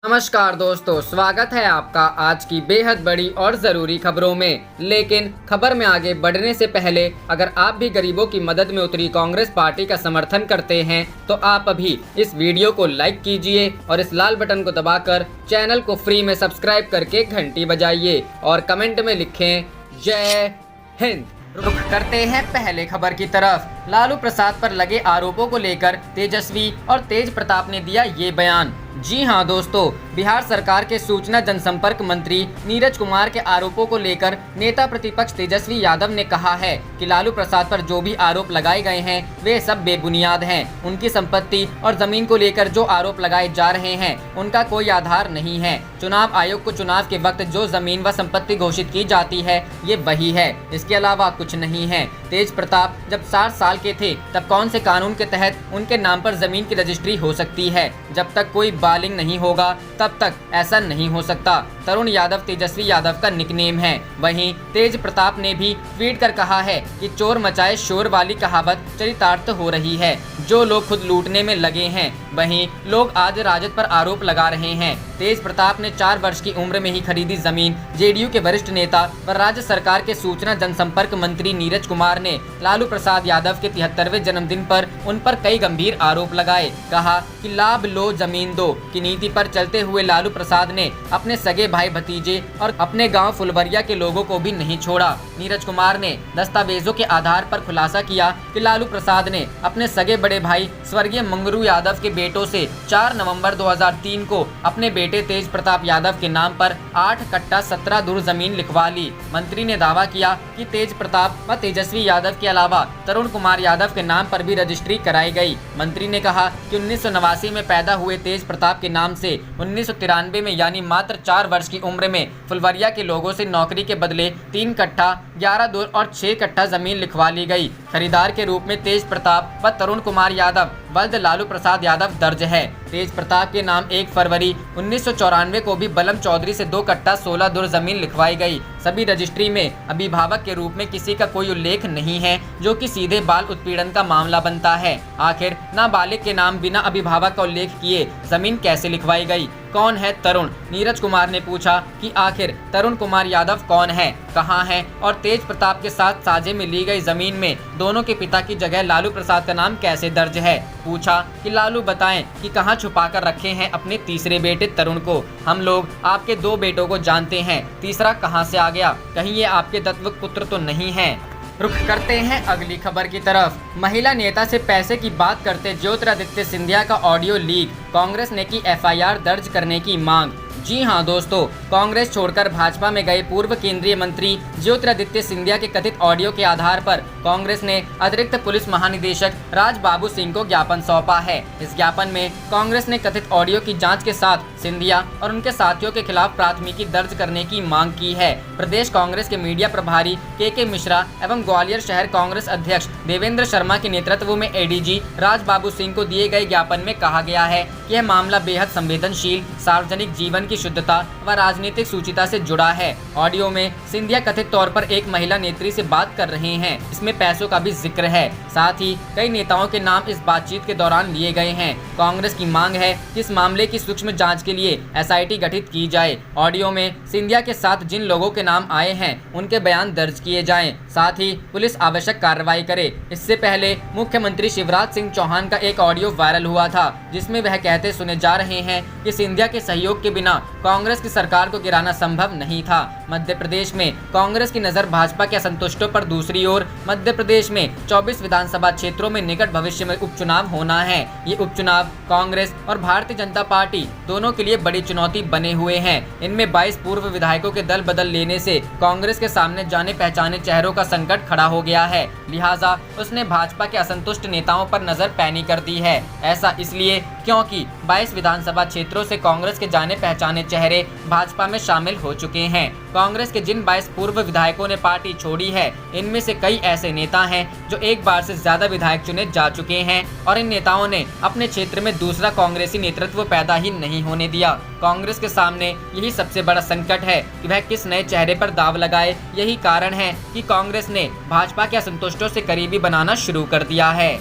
नमस्कार दोस्तों, स्वागत है आपका आज की बेहद बड़ी और ज़रूरी खबरों में। लेकिन खबर में आगे बढ़ने से पहले अगर आप भी गरीबों की मदद में उतरी कांग्रेस पार्टी का समर्थन करते हैं तो आप अभी इस वीडियो को लाइक कीजिए और इस लाल बटन को दबाकर चैनल को फ्री में सब्सक्राइब करके घंटी बजाइए और कमेंट में लिखें जय हिंद। रुख करते हैं पहले खबर की तरफ। लालू प्रसाद पर लगे आरोपों को लेकर तेजस्वी और तेज प्रताप ने दिया ये बयान। जी हां दोस्तों, बिहार सरकार के सूचना जनसंपर्क मंत्री नीरज कुमार के आरोपों को लेकर नेता प्रतिपक्ष तेजस्वी यादव ने कहा है कि लालू प्रसाद पर जो भी आरोप लगाए गए हैं वे सब बेबुनियाद हैं। उनकी संपत्ति और जमीन को लेकर जो आरोप लगाए जा रहे हैं उनका कोई आधार नहीं है। चुनाव आयोग को चुनाव के वक्त जो जमीन व संपत्ति घोषित की जाती है ये वही है, इसके अलावा कुछ नहीं है। तेज प्रताप जब 60 साल के थे तब कौन से कानून के तहत उनके नाम पर जमीन की रजिस्ट्री हो सकती है? जब तक कोई बालिंग नहीं होगा तब तक ऐसा नहीं हो सकता। तरुण यादव तेजस्वी यादव का निकनेम है। वहीं तेज प्रताप ने भी ट्वीट कर कहा है कि चोर मचाए शोर वाली कहावत चरितार्थ हो रही है। जो लोग खुद लूटने में लगे हैं वहीं लोग आज राजद पर आरोप लगा रहे हैं। तेज प्रताप ने 4 वर्ष की उम्र में ही खरीदी जमीन। जेडीयू के वरिष्ठ नेता व राज्य सरकार के सूचना जनसंपर्क मंत्री नीरज कुमार ने लालू प्रसाद यादव के 73वें जन्मदिन पर उन पर कई गंभीर आरोप लगाए। कहा कि लाभ लो जमीन दो की नीति पर चलते हुए लालू प्रसाद ने अपने सगे भाई भतीजे और अपने गांव फुलवरिया के लोगों को भी नहीं छोड़ा। नीरज कुमार ने दस्तावेजों के आधार पर खुलासा किया कि लालू प्रसाद ने अपने सगे बड़े भाई स्वर्गीय मंगरू यादव के बेटों से 4 नवंबर 2003 को अपने बेटे तेज प्रताप यादव के नाम पर 8 कट्टा 17 धुर जमीन लिखवा ली। मंत्री ने दावा किया कि तेज प्रताप व तेजस्वी यादव के अलावा तरुण कुमार यादव के नाम पर भी रजिस्ट्री कराई गई। मंत्री ने कहा कि 1989 में पैदा हुए तेज प्रताप के नाम से 1993 में यानी मात्र 4 वर्ष की उम्र में फुलवरिया के लोगों से नौकरी के बदले 3 कट्टा 11 धुर और 6 कट्टा जमीन लिखवा ली गई। खरीदार के रूप में तेज प्रताप व तरुण कुमार यादव वल्द लालू प्रसाद यादव दर्ज है। तेज प्रताप के नाम 1 फरवरी 1994 को भी बलम चौधरी से 2 कट्टा 16 धुर जमीन लिखवाई गई। सभी रजिस्ट्री में अभिभावक के रूप में किसी का कोई उल्लेख नहीं है, जो कि सीधे बाल उत्पीड़न का मामला बनता है। आखिर नाबालिग के नाम बिना अभिभावक का उल्लेख किए जमीन कैसे लिखवाई गई? कौन है तरुण? नीरज कुमार ने पूछा कि आखिर तरुण कुमार यादव कौन है, कहां है और तेज प्रताप के साथ साझे में ली गई जमीन में दोनों के पिता की जगह लालू प्रसाद का नाम कैसे दर्ज है? पूछा कि लालू बताएं कि कहां छुपा कर रखे हैं अपने तीसरे बेटे तरुण को। हम लोग आपके 2 बेटों को जानते हैं, तीसरा कहां से आ गया? कहीं ये आपके दत्तक पुत्र तो नहीं है? रुख करते हैं अगली खबर की तरफ। महिला नेता से पैसे की बात करते ज्योतिरादित्य सिंधिया का ऑडियो लीक, कांग्रेस ने की एफआईआर दर्ज करने की मांग। जी हां दोस्तों, कांग्रेस छोड़कर भाजपा में गए पूर्व केंद्रीय मंत्री ज्योतिरादित्य सिंधिया के कथित ऑडियो के आधार पर कांग्रेस ने अतिरिक्त पुलिस महानिदेशक राज बाबू सिंह को ज्ञापन सौंपा है। इस ज्ञापन में कांग्रेस ने कथित ऑडियो की जांच के साथ सिंधिया और उनके साथियों के खिलाफ प्राथमिकी दर्ज करने की मांग की है। प्रदेश कांग्रेस के मीडिया प्रभारी के मिश्रा एवं ग्वालियर शहर कांग्रेस अध्यक्ष देवेंद्र शर्मा के नेतृत्व में एडीजी राज बाबू सिंह को दिए गए ज्ञापन में कहा गया है कि यह मामला बेहद संवेदनशील, सार्वजनिक जीवन की शुद्धता व राजनीतिक सूचिता से जुड़ा है। ऑडियो में सिंधिया कथित तौर पर एक महिला नेत्री से बात कर रहे हैं। इसमें पैसों का भी जिक्र है। साथ ही कई नेताओं के नाम इस बातचीत के दौरान लिए गए हैं। कांग्रेस की मांग है कि इस मामले की सूक्ष्म जांच के लिए एसआईटी गठित की जाए। ऑडियो में सिंधिया के साथ जिन लोगों के नाम आए हैं उनके बयान दर्ज किए जाएं। साथ ही पुलिस आवश्यक कार्रवाई करे। इससे पहले मुख्यमंत्री शिवराज सिंह चौहान का एक ऑडियो वायरल हुआ था, जिसमें वह कहते सुने जा रहे हैं कि सिंधिया के सहयोग के बिना कांग्रेस की सरकार को गिराना संभव नहीं था। मध्य प्रदेश में कांग्रेस की नजर भाजपा के असंतुष्टों पर। दूसरी ओर मध्य प्रदेश में 24 विधानसभा क्षेत्रों में निकट भविष्य में उपचुनाव होना है। ये उपचुनाव कांग्रेस और भारतीय जनता पार्टी दोनों के लिए बड़ी चुनौती बने हुए हैं। इनमें 22 पूर्व विधायकों के दल बदल लेने से कांग्रेस के सामने जाने पहचाने चेहरों का संकट खड़ा हो गया है। लिहाजा उसने भाजपा के असंतुष्ट नेताओं पर नजर पैनी कर दी है। ऐसा इसलिए क्योंकि 22 विधानसभा क्षेत्रों से कांग्रेस के जाने पहचाने चेहरे भाजपा में शामिल हो चुके हैं। कांग्रेस के जिन 22 पूर्व विधायकों ने पार्टी छोड़ी है, इनमें से कई ऐसे नेता हैं जो एक बार से ज्यादा विधायक चुने जा चुके हैं और इन नेताओं ने अपने क्षेत्र में दूसरा कांग्रेसी नेतृत्व पैदा ही नहीं होने दिया। कांग्रेस के सामने यही सबसे बड़ा संकट है कि वह किस नए चेहरे पर दाव लगाए। यही कारण है कि कांग्रेस ने भाजपा के असंतुष्टों से करीबी बनाना शुरू कर दिया है।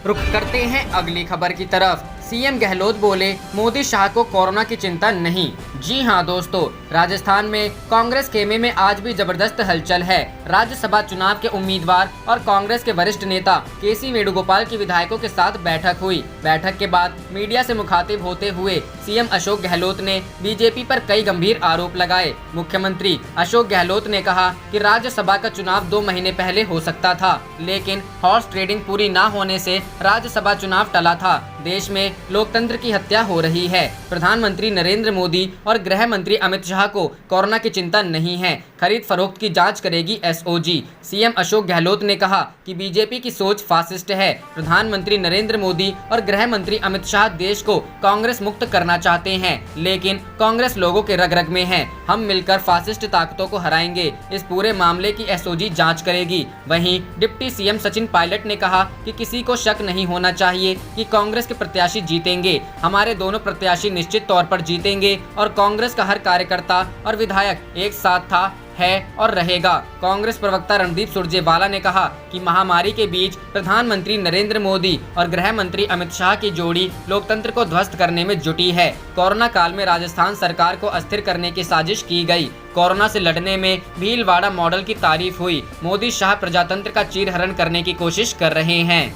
रुख करते हैं अगली खबर की तरफ। सीएम गहलोत बोले, मोदी शाह को कोरोना की चिंता नहीं। जी हां दोस्तों, राजस्थान में कांग्रेस खेमे में आज भी जबरदस्त हलचल है। राज्यसभा चुनाव के उम्मीदवार और कांग्रेस के वरिष्ठ नेता केसी वेणुगोपाल की विधायकों के साथ बैठक हुई। बैठक के बाद मीडिया से मुखातिब होते हुए सीएम अशोक गहलोत ने बीजेपी पर कई गंभीर आरोप लगाए। मुख्यमंत्री अशोक गहलोत ने कहा कि राज्यसभा का चुनाव 2 महीने पहले हो सकता था, लेकिन हॉर्स ट्रेडिंग पूरी न होने से राज्यसभा चुनाव टला था। देश में लोकतंत्र की हत्या हो रही है। प्रधानमंत्री नरेंद्र मोदी और गृह मंत्री अमित शाह को कोरोना की चिंता नहीं है। खरीद फरोख्त की जांच करेगी एसओजी। सीएम अशोक गहलोत ने कहा कि बीजेपी की सोच फासिस्ट है। प्रधानमंत्री नरेंद्र मोदी और गृह मंत्री अमित शाह देश को कांग्रेस मुक्त करना चाहते हैं, लेकिन कांग्रेस लोगों के रग रग में है। हम मिलकर फासिस्ट ताकतों को हराएंगे। इस पूरे मामले की एसओजी जांच करेगी। वहीं डिप्टी सीएम सचिन पायलट ने कहा कि किसी को शक नहीं होना चाहिए कि कांग्रेस के प्रत्याशी जीतेंगे। हमारे दोनों प्रत्याशी निश्चित तौर पर जीतेंगे और कांग्रेस का हर कार्यकर्ता और विधायक एक साथ था, है और रहेगा। कांग्रेस प्रवक्ता रणदीप सुरजेवाला ने कहा कि महामारी के बीच प्रधानमंत्री नरेंद्र मोदी और गृह मंत्री अमित शाह की जोड़ी लोकतंत्र को ध्वस्त करने में जुटी है। कोरोना काल में राजस्थान सरकार को अस्थिर करने की साजिश की गई। कोरोना से लड़ने में भीलवाड़ा मॉडल की तारीफ हुई। मोदी शाह प्रजातंत्र का चीरहरण करने की कोशिश कर रहे हैं।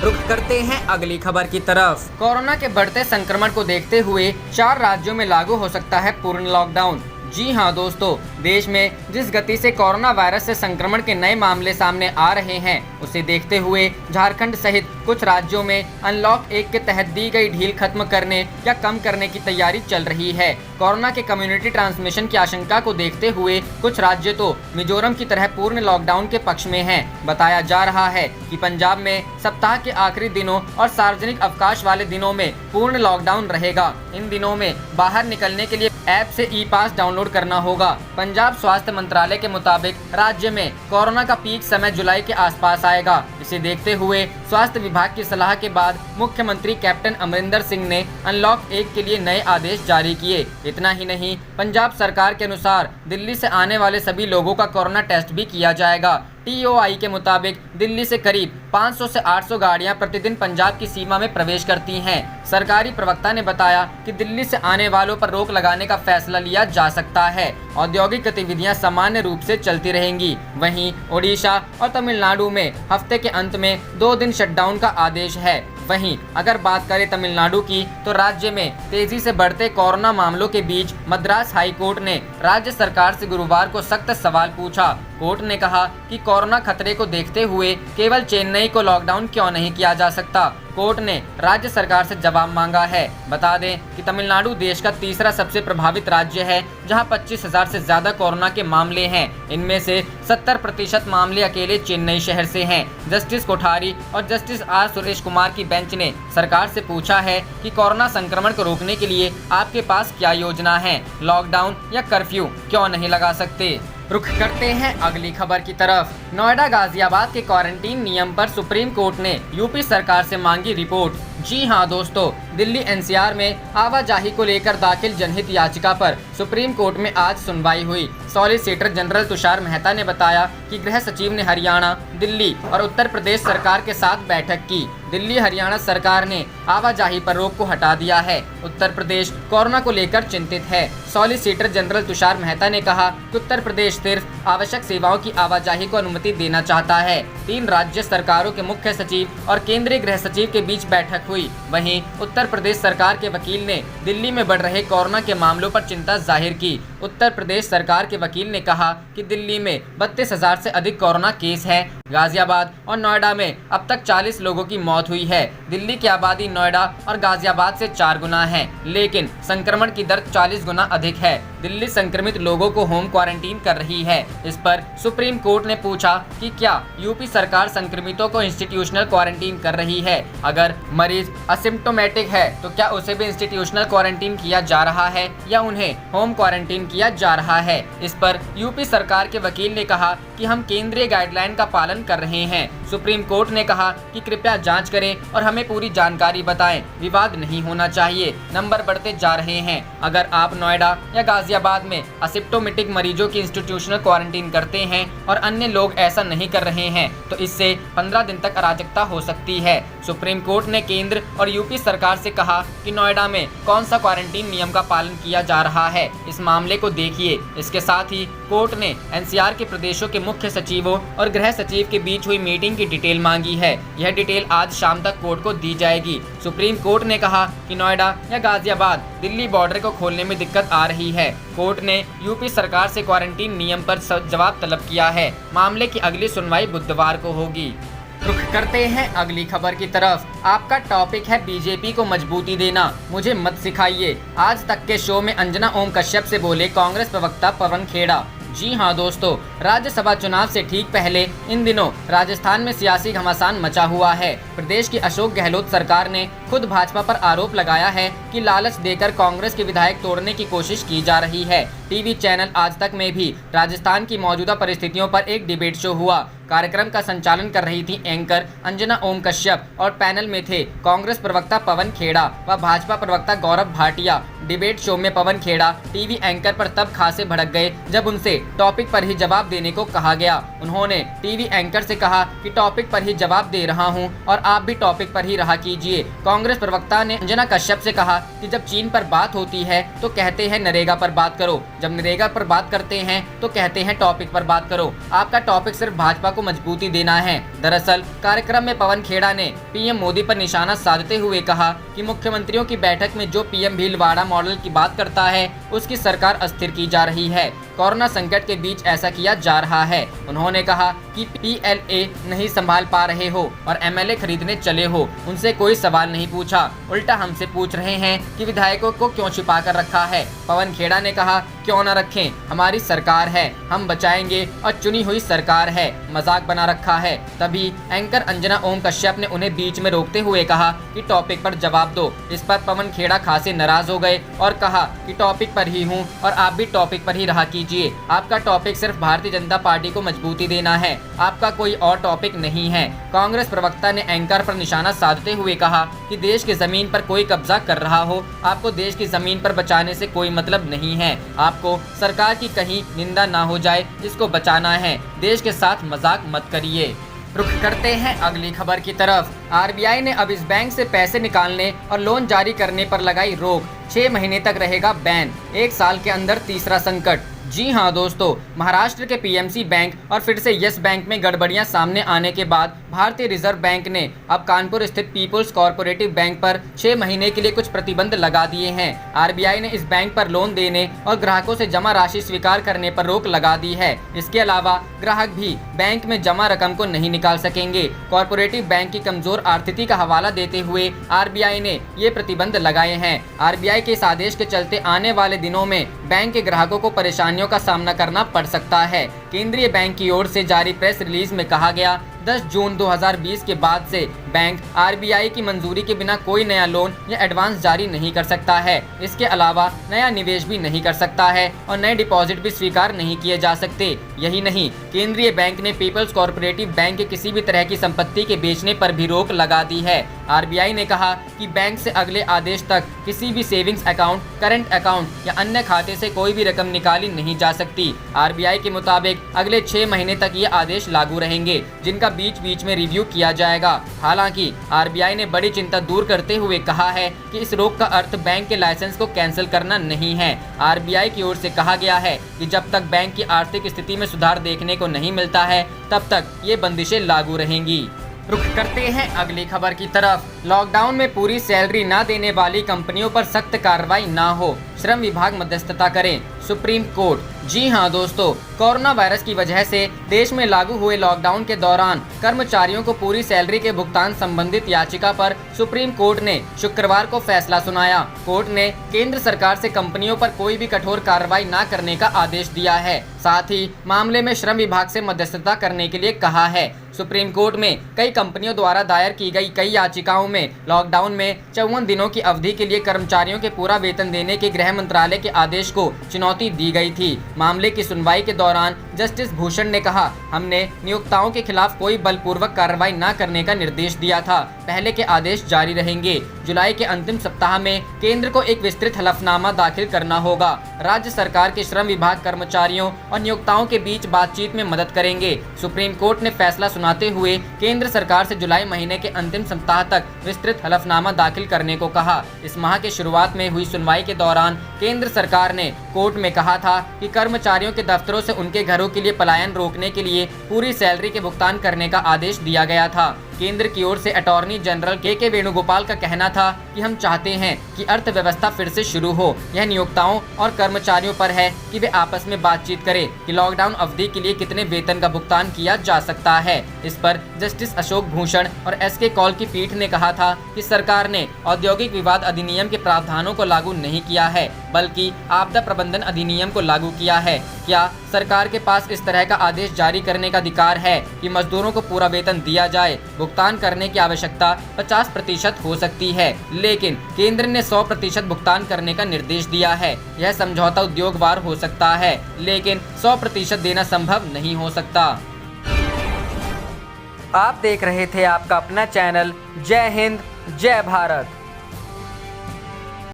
रुख करते हैं अगली खबर की तरफ। कोरोना के बढ़ते संक्रमण को देखते हुए 4 राज्यों में लागू हो सकता है पूर्ण लॉकडाउन। जी हां दोस्तों, देश में जिस गति से कोरोना वायरस से संक्रमण के नए मामले सामने आ रहे हैं, उसे देखते हुए झारखंड सहित कुछ राज्यों में अनलॉक 1 के तहत दी गई ढील खत्म करने या कम करने की तैयारी चल रही है। कोरोना के कम्युनिटी ट्रांसमिशन की आशंका को देखते हुए कुछ राज्य तो मिजोरम की तरह पूर्ण लॉकडाउन के पक्ष में हैं। बताया जा रहा है कि पंजाब में सप्ताह के आखिरी दिनों और सार्वजनिक अवकाश वाले दिनों में पूर्ण लॉकडाउन रहेगा। इन दिनों में बाहर निकलने के लिए ऐप से ई पास डाउनलोड करना होगा। पंजाब स्वास्थ्य मंत्रालय के मुताबिक राज्य में कोरोना का पीक समय जुलाई के आसपास आएगा। इसे देखते हुए स्वास्थ्य विभाग की सलाह के बाद मुख्यमंत्री कैप्टन अमरिंदर सिंह ने अनलॉक 1 के लिए नए आदेश जारी किए। इतना ही नहीं, पंजाब सरकार के अनुसार दिल्ली से आने वाले सभी लोगों का कोरोना टेस्ट भी किया जाएगा। टीओआई के मुताबिक दिल्ली से करीब 500 से 800 गाड़ियां प्रतिदिन पंजाब की सीमा में प्रवेश करती हैं। सरकारी प्रवक्ता ने बताया कि दिल्ली से आने वालों पर रोक लगाने का फैसला लिया जा सकता है। औद्योगिक गतिविधियां सामान्य रूप से चलती रहेंगी। वहीं ओडिशा और तमिलनाडु में हफ्ते के अंत में 2 दिन शटडाउन का आदेश है। वहीं अगर बात करें तमिलनाडु की, तो राज्य में तेजी से बढ़ते कोरोना मामलों के बीच मद्रास हाई कोर्ट ने राज्य सरकार से गुरुवार को सख्त सवाल पूछा। कोर्ट ने कहा कि कोरोना खतरे को देखते हुए केवल चेन्नई को लॉकडाउन क्यों नहीं किया जा सकता। कोर्ट ने राज्य सरकार से जवाब मांगा है। बता दें कि तमिलनाडु देश का तीसरा सबसे प्रभावित राज्य है, जहां 25,000 से ज्यादा कोरोना के मामले हैं। इनमें से 70% मामले अकेले चेन्नई शहर से हैं। जस्टिस कोठारी और जस्टिस आर सुरेश कुमार की बेंच ने सरकार से पूछा है कि कोरोना संक्रमण को रोकने के लिए आपके पास क्या योजना है, लॉकडाउन या कर्फ्यू क्यों नहीं लगा सकते। रुख करते हैं अगली खबर की तरफ। नोएडा गाजियाबाद के क्वारंटीन नियम पर सुप्रीम कोर्ट ने यूपी सरकार से मांगी रिपोर्ट। जी हां दोस्तों, दिल्ली एनसीआर में आवाजाही को लेकर दाखिल जनहित याचिका पर सुप्रीम कोर्ट में आज सुनवाई हुई। सॉलिसिटर जनरल तुषार मेहता ने बताया कि गृह सचिव ने हरियाणा, दिल्ली और उत्तर प्रदेश सरकार के साथ बैठक की। दिल्ली हरियाणा सरकार ने आवाजाही पर रोक को हटा दिया है। उत्तर प्रदेश कोरोना को लेकर चिंतित है। सॉलिसिटर जनरल तुषार मेहता ने कहा कि उत्तर प्रदेश सिर्फ आवश्यक सेवाओं की आवाजाही को अनुमति देना चाहता है। 3 राज्य सरकारों के मुख्य सचिव और केंद्रीय गृह सचिव के बीच बैठक हुई। वहीं उत्तर प्रदेश सरकार के वकील ने दिल्ली में बढ़ रहे कोरोना के मामलों पर चिंता जाहिर की। उत्तर प्रदेश सरकार के वकील ने कहा कि दिल्ली में 32,000 से अधिक कोरोना केस है। गाजियाबाद और नोएडा में अब तक 40 लोगों की मौत हुई है। दिल्ली की आबादी नोएडा और गाजियाबाद से 4 गुना है, लेकिन संक्रमण की दर 40 गुना अधिक है। दिल्ली संक्रमित लोगों को होम क्वारंटीन कर रही है। इस पर सुप्रीम कोर्ट ने पूछा कि क्या यूपी सरकार संक्रमितों को इंस्टीट्यूशनल क्वारंटीन कर रही है। अगर मरीज असिम्प्टोमेटिक है तो क्या उसे भी इंस्टीट्यूशनल क्वारंटीन किया जा रहा है या उन्हें होम क्वारंटीन किया जा रहा है। इस पर यूपी सरकार के वकील ने कहा कि हम केंद्रीय गाइडलाइन का पालन कर रहे हैं। सुप्रीम कोर्ट ने कहा कि कृपया जांच करें और हमें पूरी जानकारी बताएं। विवाद नहीं होना चाहिए। नंबर बढ़ते जा रहे हैं। अगर आप नोएडा या गाजियाबाद गाजियाबाद में असिम्प्टोमेटिक मरीजों की इंस्टीट्यूशनल क्वारंटीन करते हैं और अन्य लोग ऐसा नहीं कर रहे हैं तो इससे 15 दिन तक अराजकता हो सकती है। सुप्रीम कोर्ट ने केंद्र और यूपी सरकार से कहा कि नोएडा में कौन सा क्वारंटीन नियम का पालन किया जा रहा है, इस मामले को देखिए। इसके साथ ही कोर्ट ने एनसीआर के प्रदेशों के मुख्य सचिवों और गृह सचिव के बीच हुई मीटिंग की डिटेल मांगी है। यह डिटेल आज शाम तक कोर्ट को दी जाएगी। सुप्रीम कोर्ट ने कहा कि नोएडा या गाजियाबाद दिल्ली बॉर्डर को खोलने में दिक्कत आ रही है। कोर्ट ने यूपी सरकार से क्वारंटीन नियम पर जवाब तलब किया है। मामले की अगली सुनवाई बुधवार को होगी। रुख करते हैं अगली खबर की तरफ। आपका टॉपिक है बीजेपी को मजबूती देना, मुझे मत सिखाइए। आज तक के शो में अंजना ओम कश्यप से बोले कांग्रेस प्रवक्ता पवन खेड़ा। जी हाँ दोस्तों, राज्यसभा चुनाव से ठीक पहले इन दिनों राजस्थान में सियासी घमासान मचा हुआ है। प्रदेश की अशोक गहलोत सरकार ने खुद भाजपा पर आरोप लगाया है कि लालच देकर कांग्रेस के विधायक तोड़ने की कोशिश की जा रही है। टीवी चैनल आज तक में भी राजस्थान की मौजूदा परिस्थितियों पर एक डिबेट शो हुआ। कार्यक्रम का संचालन कर रही थी एंकर अंजना ओम कश्यप और पैनल में थे कांग्रेस प्रवक्ता पवन खेड़ा व भाजपा प्रवक्ता गौरव भाटिया। डिबेट शो में पवन खेड़ा टीवी एंकर पर तब खासे भड़क गए जब उनसे टॉपिक पर ही जवाब देने को कहा गया। उन्होंने टीवी एंकर से कहा कि टॉपिक पर ही जवाब दे रहा हूं और आप भी टॉपिक पर ही रहा कीजिए। कांग्रेस प्रवक्ता ने अंजना कश्यप से कहा कि जब चीन पर बात होती है तो कहते हैं नरेगा पर बात करो, जब नरेगा पर बात करते हैं तो कहते हैं टॉपिक पर बात करो। आपका टॉपिक सिर्फ भाजपा को मजबूती देना है। दरअसल कार्यक्रम में पवन खेड़ा ने पीएम मोदी पर निशाना साधते हुए कहा कि मुख्यमंत्रियों की बैठक में जो पीएम भीलवाड़ा मॉडल की बात करता है उसकी सरकार अस्थिर की जा रही है। कोरोना संकट के बीच ऐसा किया जा रहा है। उन्होंने कहा कि पीएलए नहीं संभाल पा रहे हो और एमएलए खरीदने चले हो, उनसे कोई सवाल नहीं पूछा, उल्टा हमसे पूछ रहे हैं कि विधायकों को क्यों छिपा कर रखा है। पवन खेड़ा ने कहा क्यों न रखें, हमारी सरकार है, हम बचाएंगे और चुनी हुई सरकार है, मजाक बना रखा है। तभी एंकर अंजना ओम कश्यप ने उन्हें बीच में रोकते हुए कहा कि टॉपिक पर जवाब दो। इस पर पवन खेड़ा खासे नाराज हो गए और कहा कि टॉपिक पर ही हूँ और आप भी टॉपिक पर ही रहा कीजिए। आपका टॉपिक सिर्फ भारतीय जनता पार्टी को मजबूती देना है, आपका कोई और टॉपिक नहीं है। कांग्रेस प्रवक्ता ने एंकर पर निशाना साधते हुए कहा कि देश की जमीन पर कोई कब्जा कर रहा हो, आपको देश की जमीन पर बचाने से कोई मतलब नहीं है। आपको सरकार की कहीं निंदा ना हो जाए, इसको बचाना है, देश के साथ मजाक मत करिए। रुख करते हैं अगली खबर की तरफ। आरबीआई ने अब इस बैंक से पैसे निकालने और लोन जारी करने पर लगाई रोक। 6 महीने तक रहेगा बैन, 1 साल के अंदर तीसरा संकट। जी हाँ दोस्तों, महाराष्ट्र के पीएमसी बैंक और फिर से यस बैंक में गड़बड़ियां सामने आने के बाद भारतीय रिजर्व बैंक ने अब कानपुर स्थित पीपुल्स कोऑपरेटिव बैंक पर 6 महीने के लिए कुछ प्रतिबंध लगा दिए हैं। आरबीआई ने इस बैंक पर लोन देने और ग्राहकों से जमा राशि स्वीकार करने पर रोक लगा दी है। इसके अलावा ग्राहक भी बैंक में जमा रकम को नहीं निकाल सकेंगे। कोऑपरेटिव बैंक की कमजोर आर्थिकी का हवाला देते हुए आरबीआई ने ये प्रतिबंध लगाए हैं। आरबीआई के इस आदेश के चलते आने वाले दिनों में बैंक के ग्राहकों को परेशानियों का सामना करना पड़ सकता है। केंद्रीय बैंक की ओर से जारी प्रेस रिलीज में कहा गया 10 जून 2020 के बाद से बैंक आरबीआई की मंजूरी के बिना कोई नया लोन या एडवांस जारी नहीं कर सकता है। इसके अलावा नया निवेश भी नहीं कर सकता है और नए डिपॉजिट भी स्वीकार नहीं किए जा सकते। यही नहीं, केंद्रीय बैंक ने पीपल्स कोऑपरेटिव बैंक के किसी भी तरह की संपत्ति के बेचने पर भी रोक लगा दी है। आरबीआई ने कहा कि बैंक से अगले आदेश तक किसी भी सेविंग्स अकाउंट, करंट अकाउंट या अन्य खाते से कोई भी रकम निकाली नहीं जा सकती। आरबीआई के मुताबिक अगले 6 महीने तक ये आदेश लागू रहेंगे, जिनका बीच बीच में रिव्यू किया जाएगा। हालांकि आरबीआई ने बड़ी चिंता दूर करते हुए कहा है कि इस रोक का अर्थ बैंक के लाइसेंस को कैंसिल करना नहीं है। आरबीआई की ओर से कहा गया है कि जब तक बैंक की आर्थिक स्थिति में सुधार देखने को नहीं मिलता है तब तक ये बंदिशें लागू रहेंगी। रुख करते हैं अगली खबर की तरफ। लॉकडाउन में पूरी सैलरी न देने वाली कंपनियों पर सख्त कार्रवाई न हो, श्रम विभाग मध्यस्थता करें, सुप्रीम कोर्ट। जी हाँ दोस्तों, कोरोना वायरस की वजह से देश में लागू हुए लॉकडाउन के दौरान कर्मचारियों को पूरी सैलरी के भुगतान संबंधित याचिका पर सुप्रीम कोर्ट ने शुक्रवार को फैसला सुनाया। कोर्ट ने केंद्र सरकार से कंपनियों पर कोई भी कठोर कार्रवाई न करने का आदेश दिया है। साथ ही मामले में श्रम विभाग से मध्यस्थता करने के लिए कहा है। सुप्रीम कोर्ट में कई कंपनियों द्वारा दायर की गई कई याचिकाओं में लॉकडाउन में 54 दिनों की अवधि के लिए कर्मचारियों के पूरा वेतन देने के गृह मंत्रालय के आदेश को चुनौती दी गई थी। मामले की सुनवाई के दौरान जस्टिस भूषण ने कहा, हमने नियोक्ताओं के खिलाफ कोई बलपूर्वक कार्रवाई न करने का निर्देश दिया था। पहले के आदेश जारी रहेंगे। जुलाई के अंतिम सप्ताह में केंद्र को एक विस्तृत हलफनामा दाखिल करना होगा। राज्य सरकार के श्रम विभाग कर्मचारियों और नियोक्ताओं के बीच बातचीत में मदद करेंगे। सुप्रीम कोर्ट ने फैसला सुनाते हुए केंद्र सरकार से जुलाई महीने के अंतिम सप्ताह तक विस्तृत हलफनामा दाखिल करने को कहा। इस माह के शुरुआत में हुई सुनवाई के दौरान केंद्र सरकार ने कोर्ट में कहा था कि कर्मचारियों के दफ्तरों से उनके घरों के लिए पलायन रोकने के लिए पूरी सैलरी के भुगतान करने का आदेश दिया गया था। केंद्र की ओर से अटॉर्नी जनरल के वेणुगोपाल का कहना था कि हम चाहते हैं कि अर्थव्यवस्था फिर से शुरू हो। यह नियोक्ताओं और कर्मचारियों पर है कि वे आपस में बातचीत करें कि लॉकडाउन अवधि के लिए कितने वेतन का भुगतान किया जा सकता है। इस पर जस्टिस अशोक भूषण और एस.के. कौल की पीठ ने कहा था कि सरकार ने औद्योगिक विवाद अधिनियम के प्रावधानों को लागू नहीं किया है, बल्कि आपदा प्रबंधन अधिनियम को लागू किया है। क्या सरकार के पास इस तरह का आदेश जारी करने का अधिकार है कि मजदूरों को पूरा वेतन दिया जाए? भुगतान करने की आवश्यकता 50% हो सकती है, लेकिन केंद्र ने 100% भुगतान करने का निर्देश दिया है। यह समझौता उद्योगवार हो सकता है, लेकिन 100% देना संभव नहीं हो सकता। आप देख रहे थे आपका अपना चैनल जय हिंद जय भारत।